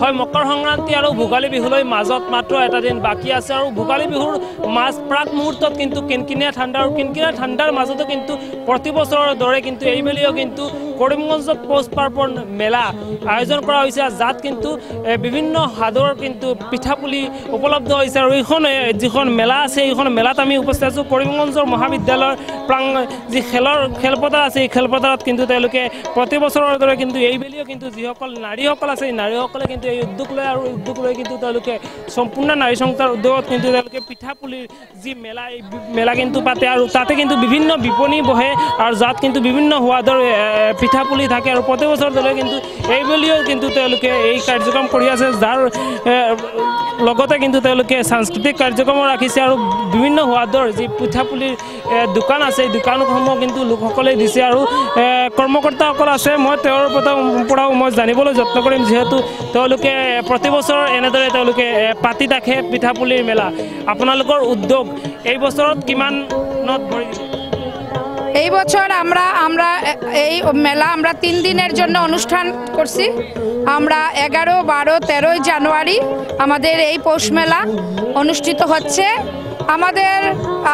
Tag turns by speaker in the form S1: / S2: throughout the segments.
S1: হয় মকৰ সংক্ৰান্তি আৰু ভোগালী বিহুলৈ মাজত মাত্ৰ এটা দিন বাকী আছে আৰু ভোগালী বিহুৰ প্ৰাক মুহূৰ্তত কিন্তু কিনকিনীয়া ঠাণ্ডা আৰু কিনকিনীয়া ঠাণ্ডাৰ মাজতো কিন্তু প্ৰতি বছৰৰ দৰে কিন্তু এইবেলিও কিন্তু কৰিমগঞ্জত পৌষ পাৰ্বণ মেলা আয়োজন কৰা হৈছে যাত কিন্তু বিভিন্ন হাদৰ কিন্তু পিঠাপুলি উপলব্ধ হৈছে আৰু এইখন যিখন মেলা আছে এইখন মেলাত আমি উপস্থিত আছোঁ কৰিমগঞ্জৰ মহাবিদ্যালয়ৰ যি খেলপথাৰ আছে এই খেলপথাৰত কিন্তু তেওঁলোকে প্ৰতি বছৰৰ দৰে কিন্তু এইবেলিও কিন্তু যিসকল নাৰীসকল আছে এই নাৰীসকলে কিন্তু এই উদ্যোগ লৈ কিন্তু তেওঁলোকে সম্পূৰ্ণ নাৰী সংস্থাৰ উদ্যোগত কিন্তু তেওঁলোকে পিঠাপুলিৰ যি মেলা এই মেলা কিন্তু পাতে আৰু তাতে কিন্তু বিভিন্ন বিপণী বহে আৰু যাত কিন্তু বিভিন্ন সোৱাদৰ পিঠাপুলি থাকে আৰু প্ৰতি বছৰ দৰে কিন্তু এইবেলিও কিন্তু তেওঁলোকে এই কাৰ্যক্ৰম কৰি আছে যাৰ লগতে কিন্তু তেওঁলোকে সাংস্কৃতিক কাৰ্যক্ৰম ৰাখিছে আৰু বিভিন্ন সোৱাদৰ যি পিঠাপুলিৰ দোকান আছে এই দোকানসমূহ কিন্তু লোকসকলে দিছে আৰু কৰ্মকৰ্তাসকল আছে মই তেওঁৰ পৰাও মই জানিবলৈ যত্ন কৰিম যিহেতু তেওঁলোকে প্ৰতি বছৰ এনেদৰে তেওঁলোকে পাতি থাকে পিঠাপুলিৰ মেলা আপোনালোকৰ উদ্যোগ এই বছৰত কিমানত ভৰি
S2: এই বছর আমরা এই মেলা আমরা 3 দিনের জন্য অনুষ্ঠান করছি আমরা 11, 12, 13 জানুয়ারি আমাদের এই পৌষ মেলা অনুষ্ঠিত হচ্ছে আমাদের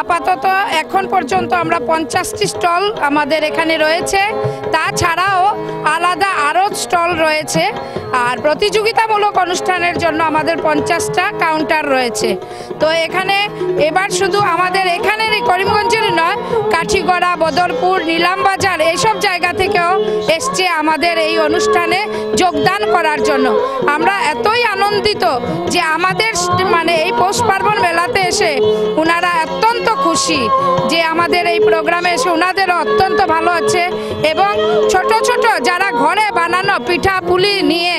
S2: আপাতত এখন পর্যন্ত আমরা 50টি স্টল আমাদের এখানে রয়েছে তাছাড়াও আলাদা আরও স্টল রয়েছে আর প্রতিযোগিতামূলক অনুষ্ঠানের জন্য আমাদের 50টা কাউন্টার রয়েছে তো এখানে এবার শুধু আমাদের এখানেরই করিমগঞ্জের নয় কাঠিগড়া বদরপুর নীলামবাজার এইসব জায়গা থেকেও এসছে আমাদের এই অনুষ্ঠানে যোগদান করার জন্য আমরা এতই আনন্দিত যে আমাদের মানে এই পৌষ পার্বণ মেলাতে এসে ওনারা অত্যন্ত খুশি যে আমাদের এই প্রোগ্রামে এসে ওনাদেরও অত্যন্ত ভালো হচ্ছে এবং ছোট ছোট যারা ঘরে বানানো পিঠা পুলি নিয়ে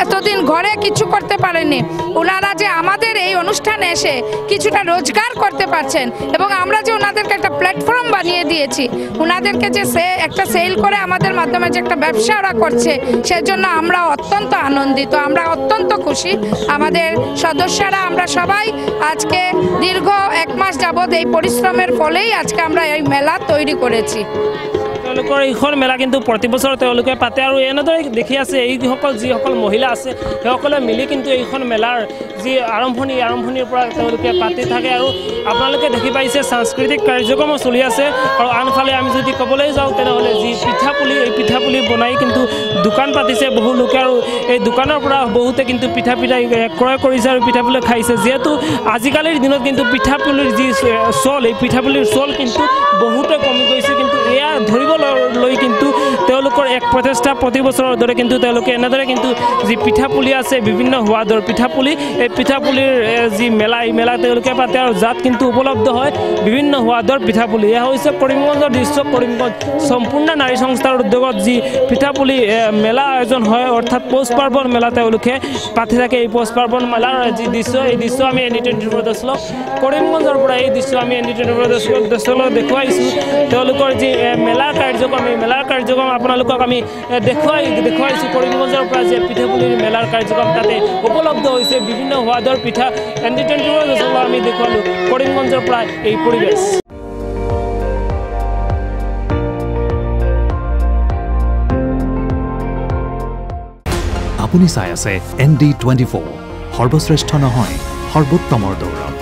S2: এতদিন ঘরে কিছু করতে পারেনি ওনারা যে আমাদের এই অনুষ্ঠানে এসে কিছুটা রোজগার করতে পারছেন এবং আমরা যে ওনাদেরকে একটা প্ল্যাটফর্ম বানিয়ে দিয়েছি ওনাদেরকে যে একটা সেল করে আমাদের মাধ্যমে যে একটা ব্যবসা ওরা করছে সেজন্য আমরা অত্যন্ত আনন্দিত আমরা অত্যন্ত খুশি আমাদের সদস্যরা আমরা সবাই আজকে দীর্ঘ 1 মাস যাবত এই পরিশ্রমের ফলেই আজকে আমরা এই মেলা তৈরি করেছি
S1: তেওঁলোকৰ এইখন মেলা কিন্তু প্ৰতি বছৰ তেওঁলোকে পাতে আৰু এনেদৰে দেখি আছে এইসকল যিসকল মহিলা আছে সেইসকলে মিলি কিন্তু এইখন মেলাৰ যি আৰম্ভণিৰ পৰা তেওঁলোকে পাতি থাকে আৰু আপোনালোকে দেখি পাইছে সাংস্কৃতিক কাৰ্যক্ৰমো চলি আছে আৰু আনফালে আমি যদি ক'বলৈ যাওঁ তেনেহ'লে যি এই পিঠাপুলি বনাই কিন্তু দোকান পাতিছে বহু লোকে আৰু এই দোকানৰ পৰা বহুতে কিন্তু পিঠা ক্ৰয় কৰিছে আৰু পিঠাপুলি খাইছে যিহেতু আজিকালিৰ দিনত কিন্তু পিঠাপুলিৰ যি চল এই পিঠাপুলিৰ চল কিন্তু বহুতে কমি গৈছে কিন্তু এয়া ধৰিবলৈ কিন্তু তেওঁলোকৰ এক প্ৰচেষ্টা প্ৰতি বছৰৰ দৰে কিন্তু তেওঁলোকে এনেদৰে কিন্তু যি পিঠাপুলি আছে বিভিন্ন সোৱাদৰ পিঠাপুলি এই পিঠাপুলিৰ যি মেলা এই মেলা তেওঁলোকে পাতে আৰু যাত কিন্তু উপলব্ধ হয় বিভিন্ন সোৱাদৰ পিঠাপুলি এয়া হৈছে কৰিমগঞ্জৰ দৃশ্য কৰিমগঞ্জ সম্পূৰ্ণ নাৰী সংস্থাৰ উদ্যোগত যি পিঠাপুলি মেলা আয়োজন হয় অৰ্থাৎ পৌষ পাৰ্বণ মেলা তেওঁলোকে পাতি থাকে এই পৌষ পাৰ্বণ মেলাৰ যি দৃশ্য এই দৃশ্য আমি ND24 দৰ্শক কৰিমগঞ্জৰ পৰা এই দৃশ্য আমি ND24 দৰ্শক দেখুৱাইছোঁ তেওঁলোকৰ যি মেলাৰ কাৰ্যক্ৰম আপোনালোকক আমি দেখুৱাইছোঁ কৰিমগঞ্জৰ পৰা যে পিঠাপুলিৰ মেলাৰ কাৰ্যক্ৰম তাতে উপলব্ধ হৈছে বিভিন্ন সোৱাদৰ পিঠা ND24 দৰ্শক আমি দেখুৱালোঁ কৰিমগঞ্জৰ পৰা এই পৰিৱেশ
S3: আপুনি চাই আছে ND24 সৰ্বশ্ৰেষ্ঠ নহয় সৰ্বোত্তমৰ দৌৰত